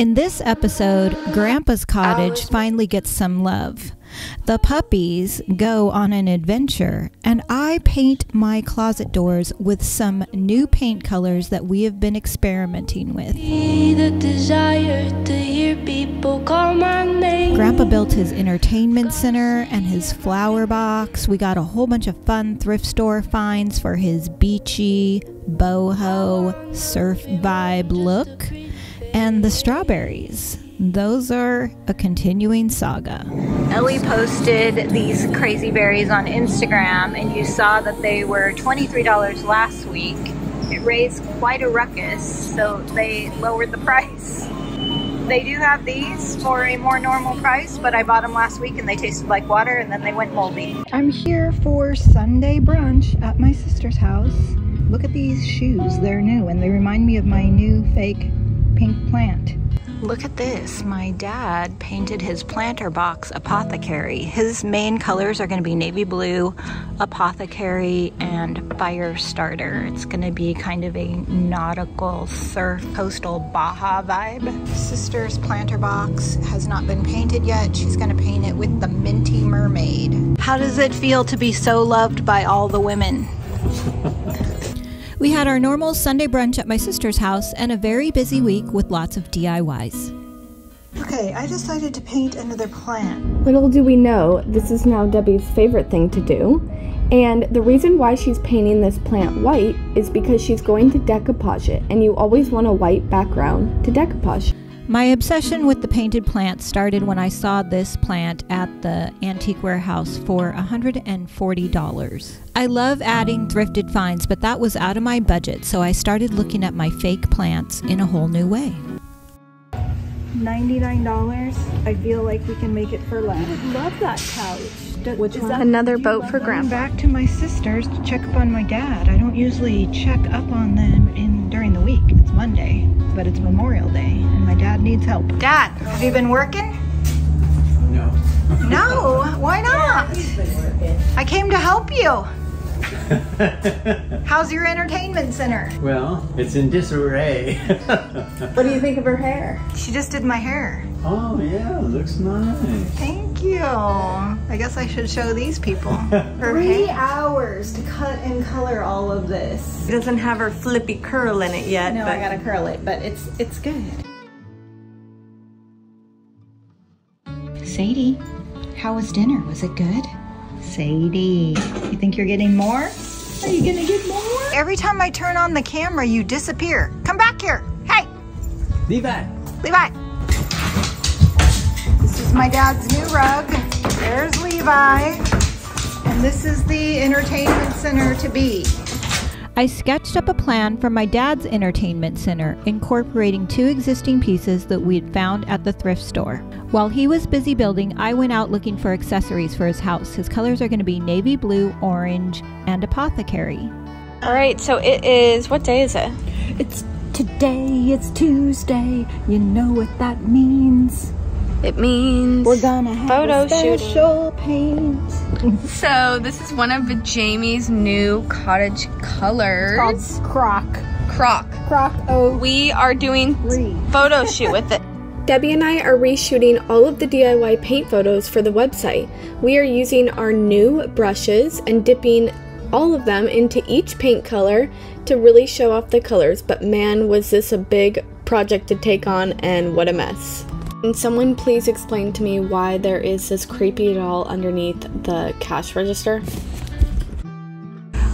In this episode, Grandpa's cottage finally gets some love. The puppies go on an adventure, and I paint my closet doors with some new paint colors that we have been experimenting with. Grandpa built his entertainment center and his flower box. We got a whole bunch of fun thrift store finds for his beachy, boho, surf vibe look. And the strawberries, those are a continuing saga. Ellie posted these crazy berries on Instagram, and you saw that they were $23 last week. It raised quite a ruckus, so they lowered the price. They do have these for a more normal price, but I bought them last week and they tasted like water and then they went moldy. I'm here for Sunday brunch at my sister's house. Look at these shoes, they're new and they remind me of my new fake pink plant. Look at this. My dad painted his planter box apothecary. His main colors are going to be navy blue, apothecary, and fire starter. It's going to be kind of a nautical surf coastal Baja vibe. Sister's planter box has not been painted yet. She's going to paint it with the minty mermaid. How does it feel to be so loved by all the women? We had our normal Sunday brunch at my sister's house and a very busy week with lots of DIYs. Okay, I decided to paint another plant. Little do we know, this is now Debbie's favorite thing to do. And the reason why she's painting this plant white is because she's going to decoupage it, and you always want a white background to decoupage. My obsession with the painted plant started when I saw this plant at the antique warehouse for $140. I love adding thrifted finds, but that was out of my budget, so I started looking at my fake plants in a whole new way. $99. I feel like we can make it for less. I love that couch. Which is another boat for Grandpa. I'm back to my sister's to check up on my dad. I don't usually check up on them during the week. It's Monday, but it's Memorial Day, and my dad needs help. Dad, have you been working? No. No? Why not? I came to help you. How's your entertainment center? Well, it's in disarray. What do you think of her hair? She just did my hair. Oh yeah, looks nice. Thank you. I guess I should show these people. 3 hours to cut and color all of this. It doesn't have her flippy curl in it yet. No, but I gotta curl it, but it's good. Sadie, how was dinner? Was it good? Sadie, you think you're getting more? Are you gonna get more? Every time I turn on the camera, you disappear. Come back here. Hey! Levi! Levi! This is my dad's new rug. There's Levi. And this is the entertainment center to be. I sketched up a plan for my dad's entertainment center, incorporating 2 existing pieces that we had found at the thrift store. While he was busy building, I went out looking for accessories for his house. His colors are going to be navy blue, orange, and apothecary. All right, so it is, what day is it? It's today, it's Tuesday. You know what that means. It means We're gonna have photo a special paint. So this is one of Jamie's new cottage colors. It's called Croc. Croc. We are doing photo shoot with it. Debbie and I are reshooting all of the DIY paint photos for the website. We are using our new brushes and dipping all of them into each paint color to really show off the colors, but man, was this a big project to take on, and what a mess. Can someone please explain to me why there is this creepy doll underneath the cash register?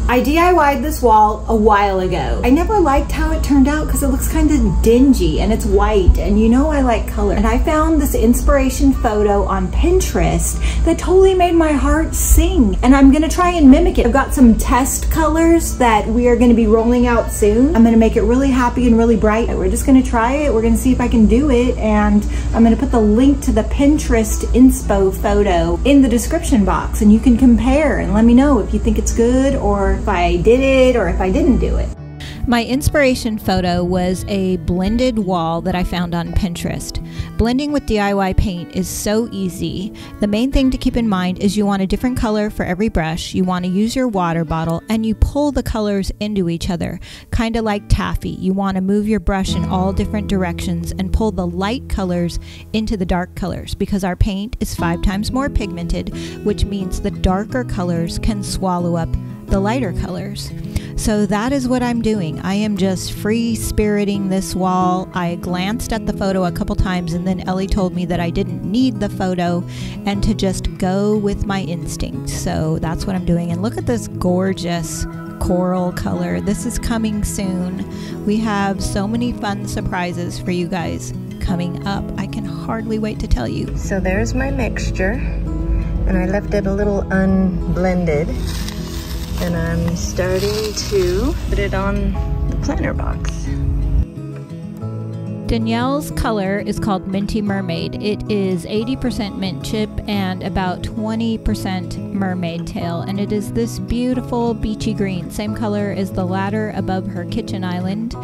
I DIY'd this wall a while ago. I never liked how it turned out because it looks kind of dingy and it's white, and you know I like color. And I found this inspiration photo on Pinterest that totally made my heart sing, and I'm gonna try and mimic it. I've got some test colors that we are gonna be rolling out soon. I'm gonna make it really happy and really bright. We're just gonna try it. We're gonna see if I can do it, and I'm gonna put the link to the Pinterest inspo photo in the description box, and you can compare and let me know if you think it's good, or if I did it or if I didn't do it. My inspiration photo was a blended wall that I found on Pinterest. Blending with DIY paint is so easy. The main thing to keep in mind is you want a different color for every brush. You want to use your water bottle and you pull the colors into each other, kind of like taffy. You want to move your brush in all different directions and pull the light colors into the dark colors because our paint is 5 times more pigmented, which means the darker colors can swallow up the lighter colors. So that is what I'm doing. I am just free-spiriting this wall. I glanced at the photo a couple times and then Ellie told me that I didn't need the photo and to just go with my instinct. So that's what I'm doing. And look at this gorgeous coral color. This is coming soon. We have so many fun surprises for you guys coming up. I can hardly wait to tell you. So there's my mixture and I left it a little unblended. And I'm starting to put it on the planter box. Danielle's color is called Minty Mermaid. It is 80% mint chip and about 20% mermaid tail. And it is this beautiful beachy green, same color as the ladder above her kitchen island.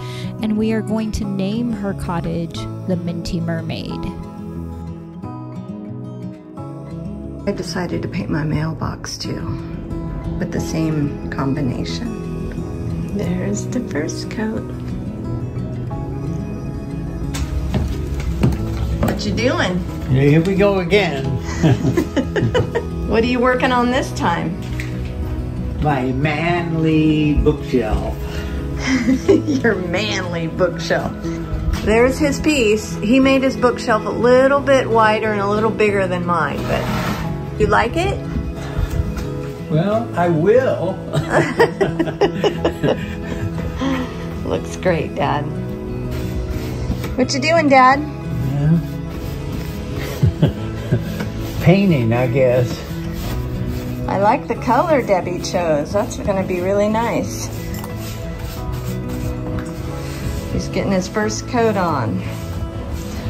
And we are going to name her cottage the Minty Mermaid. I decided to paint my mailbox too, with the same combination. There's the first coat. What you doing? Yeah, here we go again. What are you working on this time? My manly bookshelf. Your manly bookshelf. There's his piece. He made his bookshelf a little bit wider and a little bigger than mine, but you like it? Well, I will. Looks great, Dad. What you doing, Dad? Yeah. Painting, I guess. I like the color Debbie chose. That's gonna be really nice. He's getting his first coat on.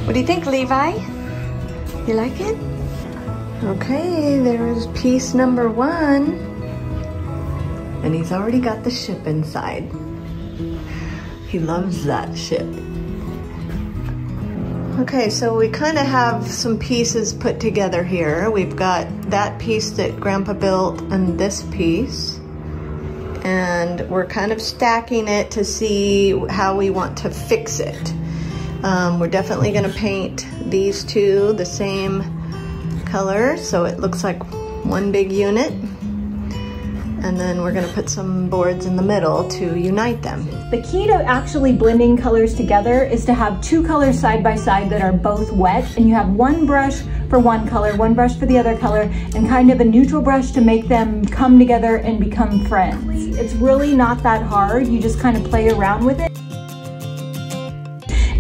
What do you think, Levi? You like it? Okay, there's piece number 1. And he's already got the ship inside. He loves that ship. Okay, so we kind of have some pieces put together here. We've got that piece that Grandpa built and this piece. And we're kind of stacking it to see how we want to fix it. We're definitely gonna paint these two the same color, so it looks like one big unit. And then we're gonna put some boards in the middle to unite them. The key to actually blending colors together is to have 2 colors side by side that are both wet, and you have one brush for one color, one brush for the other color, and kind of a neutral brush to make them come together and become friends. It's really not that hard. You just kind of play around with it.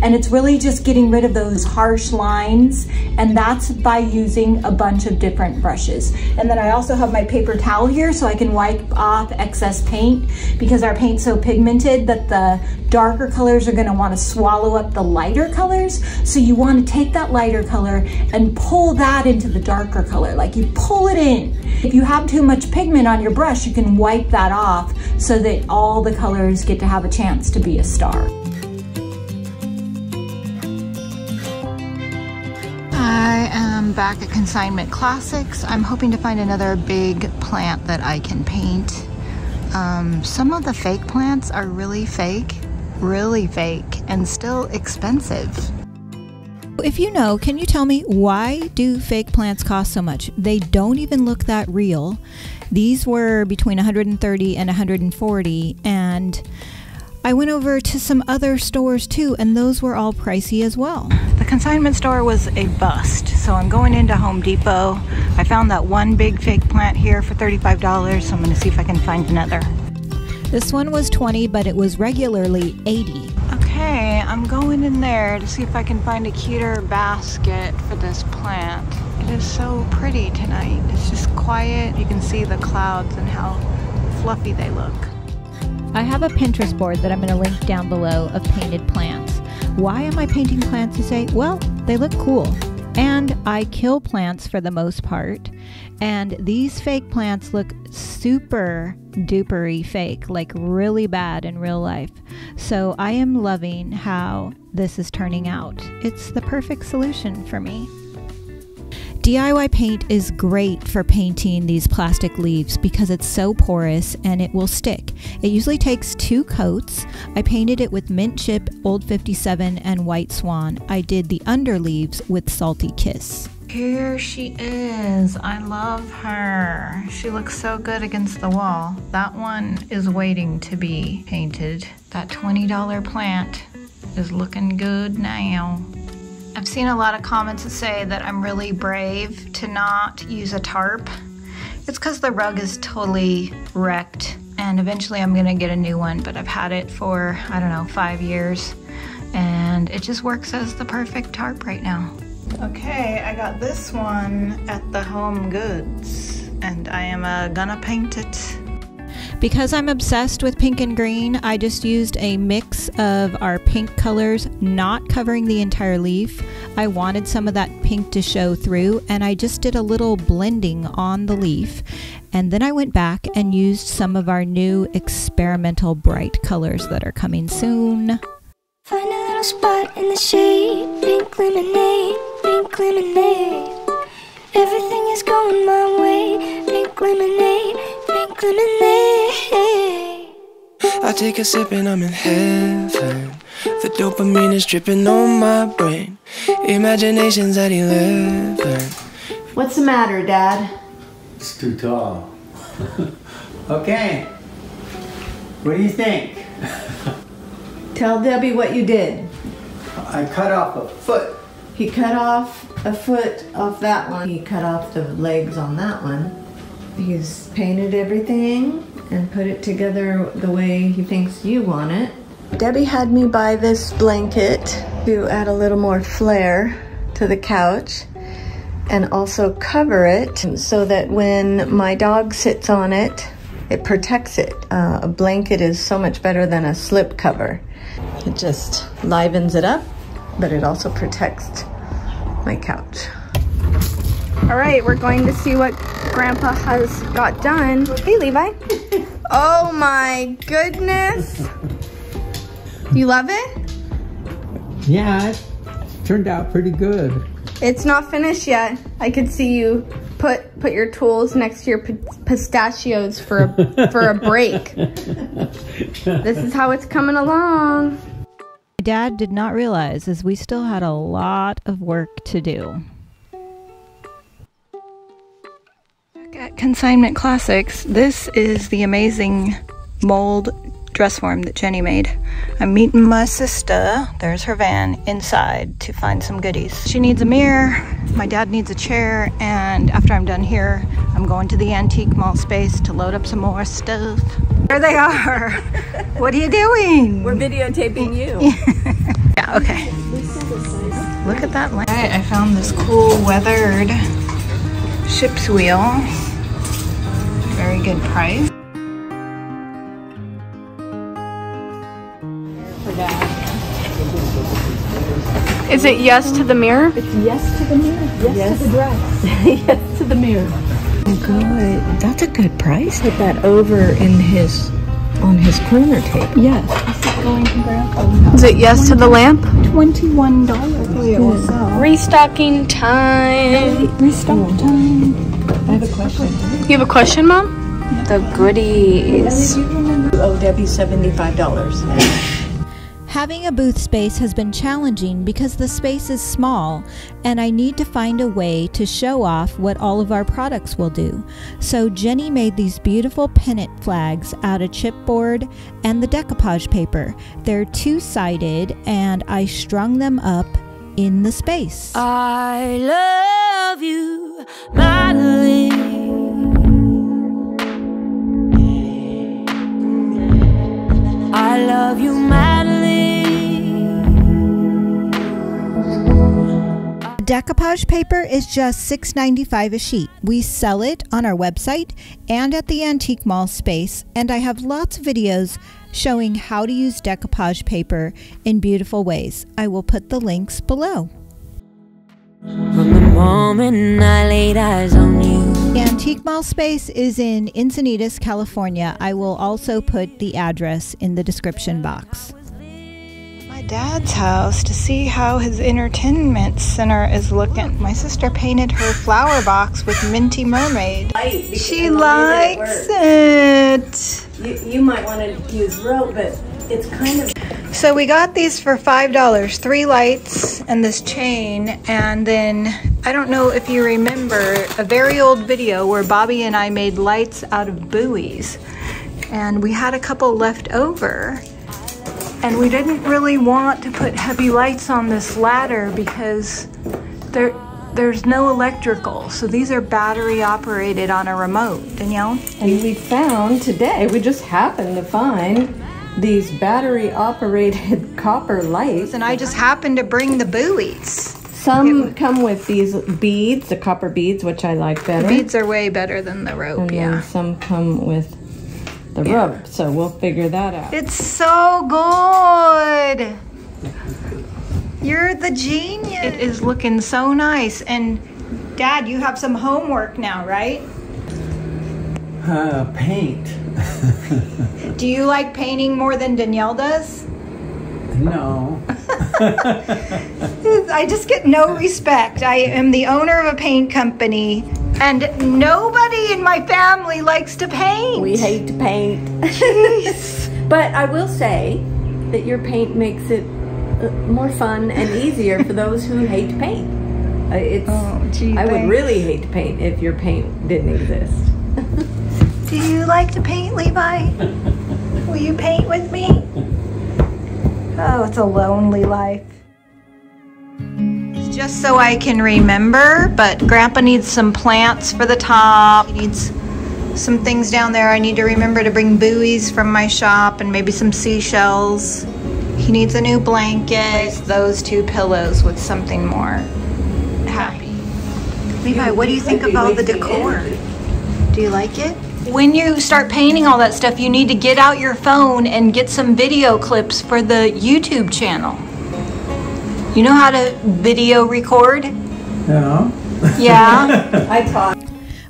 And it's really just getting rid of those harsh lines, and that's by using a bunch of different brushes. And then I also have my paper towel here so I can wipe off excess paint, because our paint's so pigmented that the darker colors are gonna wanna swallow up the lighter colors. So you wanna take that lighter color and pull that into the darker color, like you pull it in. If you have too much pigment on your brush, you can wipe that off so that all the colors get to have a chance to be a star. I am back at Consignment Classics. I'm hoping to find another big plant that I can paint. Some of the fake plants are really fake, and still expensive. If you know, can you tell me, why do fake plants cost so much? They don't even look that real. These were between $130 and $140, and I went over to some other stores too, and those were all pricey as well. The consignment store was a bust, so I'm going into Home Depot. I found that one big fake plant here for $35, so I'm gonna see if I can find another. This one was $20, but it was regularly $80. Okay, I'm going in there to see if I can find a cuter basket for this plant. It is so pretty tonight. It's just quiet. You can see the clouds and how fluffy they look. I have a Pinterest board that I'm going to link down below of painted plants. Why am I painting plants, you say? Well, they look cool. And I kill plants for the most part. And these fake plants look super dupery fake, like really bad in real life. So I am loving how this is turning out. It's the perfect solution for me. DIY paint is great for painting these plastic leaves because it's so porous and it will stick. It usually takes 2 coats. I painted it with Mint Chip, Old 57, and White Swan. I did the underleaves with Salty Kiss. Here she is. I love her. She looks so good against the wall. That one is waiting to be painted. That $20 plant is looking good now. I've seen a lot of comments that say that I'm really brave to not use a tarp. It's because the rug is totally wrecked and eventually I'm gonna get a new one, but I've had it for, I don't know, 5 years and it just works as the perfect tarp right now. Okay, I got this one at the Home Goods and I am gonna paint it. Because I'm obsessed with pink and green, I just used a mix of our pink colors, not covering the entire leaf. I wanted some of that pink to show through, and I just did a little blending on the leaf. And then I went back and used some of our new experimental bright colors that are coming soon. Find a little spot in the shade, pink lemonade, pink lemonade. Everything is going my way, pink lemonade, pink lemonade. I take a sip and I'm in heaven. The dopamine is dripping on my brain. Imagination's at 11. What's the matter, Dad? It's too tall. Okay. What do you think? Tell Debbie what you did. I cut off a foot. He cut off a foot off that one. He cut off the legs on that one. He's painted everything and put it together the way he thinks you want it. Debbie had me buy this blanket to add a little more flair to the couch and also cover it so that when my dog sits on it, it protects it. A blanket is so much better than a slip cover. It just livens it up, but it also protects my couch. All right, we're going to see what Grandpa has got done. Hey, Levi. Oh my goodness. You love it? Yeah, it turned out pretty good. It's not finished yet. I could see you put your tools next to your pistachios for a break. This is how it's coming along. My dad did not realize as we still had a lot of work to do. At Consignment Classics, this is the amazing mold dress form that Jenny made. I'm meeting my sister, there's her van, inside to find some goodies. She needs a mirror, my dad needs a chair, and after I'm done here, I'm going to the antique mall space to load up some more stuff. There they are! What are you doing? We're videotaping you. Yeah, okay. Look at that lamp. Alright, I found this cool weathered ship's wheel. Very good price. Is it yes to the mirror? It's yes to the mirror, yes to the dress. Yes to the mirror. Good. That's a good price. Put that over on his corner table. Yes. This is going to Grandpa. Is it yes to the lamp? $21. Hopefully it will sell. Restocking time. Restock time. I have a question. You have a question, Mom? The goodies. Oh, Debbie, $75. Having a booth space has been challenging because the space is small and I need to find a way to show off what all of our products will do. So Jenny made these beautiful pennant flags out of chipboard and the decoupage paper. They're two-sided and I strung them up in the space. I love you, Madeline. I love you, Madeline. Decoupage paper is just $6.95 a sheet. We sell it on our website and at the antique mall space, and I have lots of videos showing how to use decoupage paper in beautiful ways. I will put the links below. From the moment I laid eyes on you. The Antique Mall space is in Encinitas, California. I will also put the address in the description box. My dad's house to see how his entertainment center is looking. My sister painted her flower box with Minty Mermaid. She likes it. You might want to use rope, but it's kind of... So we got these for $5, 3 lights and this chain, and then I don't know if you remember a very old video where Bobby and I made lights out of buoys, and we had a couple left over, and we didn't really want to put heavy lights on this ladder because there's no electrical, so these are battery operated on a remote. Danielle? And we found today, we just happened to find these battery operated copper lights. And I just happened to bring the buoys. Some come with these beads, the copper beads, which I like better. The beads are way better than the rope, and then some come with the rope, so we'll figure that out. It's so good. You're the genius. It is looking so nice. And Dad, you have some homework now, right? Paint. Do you like painting more than Danielle does? No. I just get no respect. I am the owner of a paint company, and nobody in my family likes to paint. We hate to paint. Jeez. But I will say that your paint makes it more fun and easier for those who hate to paint. I would really hate to paint if your paint didn't exist. Do you like to paint, Levi? Will you paint with me? Oh, it's a lonely life. It's just so I can remember, but Grandpa needs some plants for the top. He needs some things down there. I need to remember to bring buoys from my shop and maybe some seashells. He needs a new blanket. Replace those 2 pillows with something more happy. Levi, what do you think of all the decor? Do you like it? When you start painting all that stuff, you need to get out your phone and get some video clips for the YouTube channel. You know how to video record? Yeah. Yeah? I taught.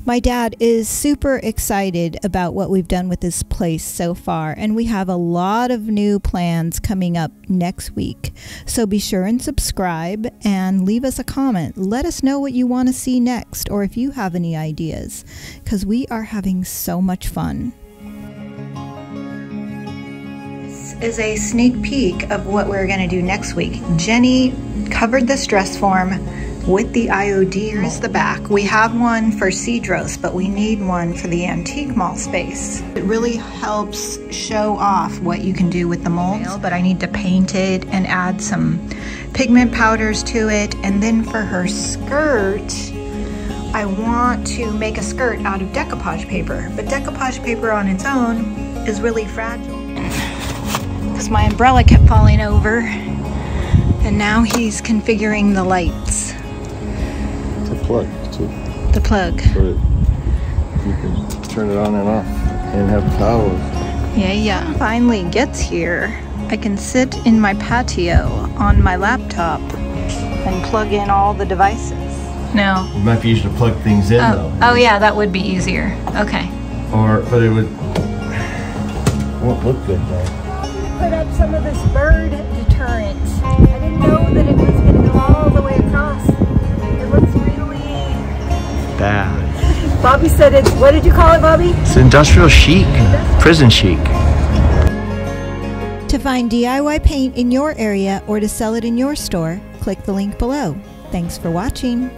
My dad is super excited about what we've done with this place so far, and we have a lot of new plans coming up next week. So be sure and subscribe and leave us a comment. Let us know what you want to see next, or if you have any ideas, because we are having so much fun. This is a sneak peek of what we're going to do next week. Jenny covered this dress form with the IOD. Here's the back. We have one for Cedros, but we need one for the Antique Mall space. It really helps show off what you can do with the molds, but I need to paint it and add some pigment powders to it. And then for her skirt, I want to make a skirt out of decoupage paper, but decoupage paper on its own is really fragile. Because my umbrella kept falling over, and now he's configuring the lights. Plug too. The plug. So you can turn it on and off and have power. Yeah. Finally gets here. I can sit in my patio on my laptop and plug in all the devices. No. It might be easier to plug things in though. Oh yeah, that would be easier. Okay. But it won't look good though. Put up some of this bird deterrent. I didn't know that it was going to go all the way across. It looks really bad. Bobby said it's, what did you call it, Bobby? It's industrial chic, prison chic. To find DIY paint in your area or to sell it in your store, click the link below. Thanks for watching.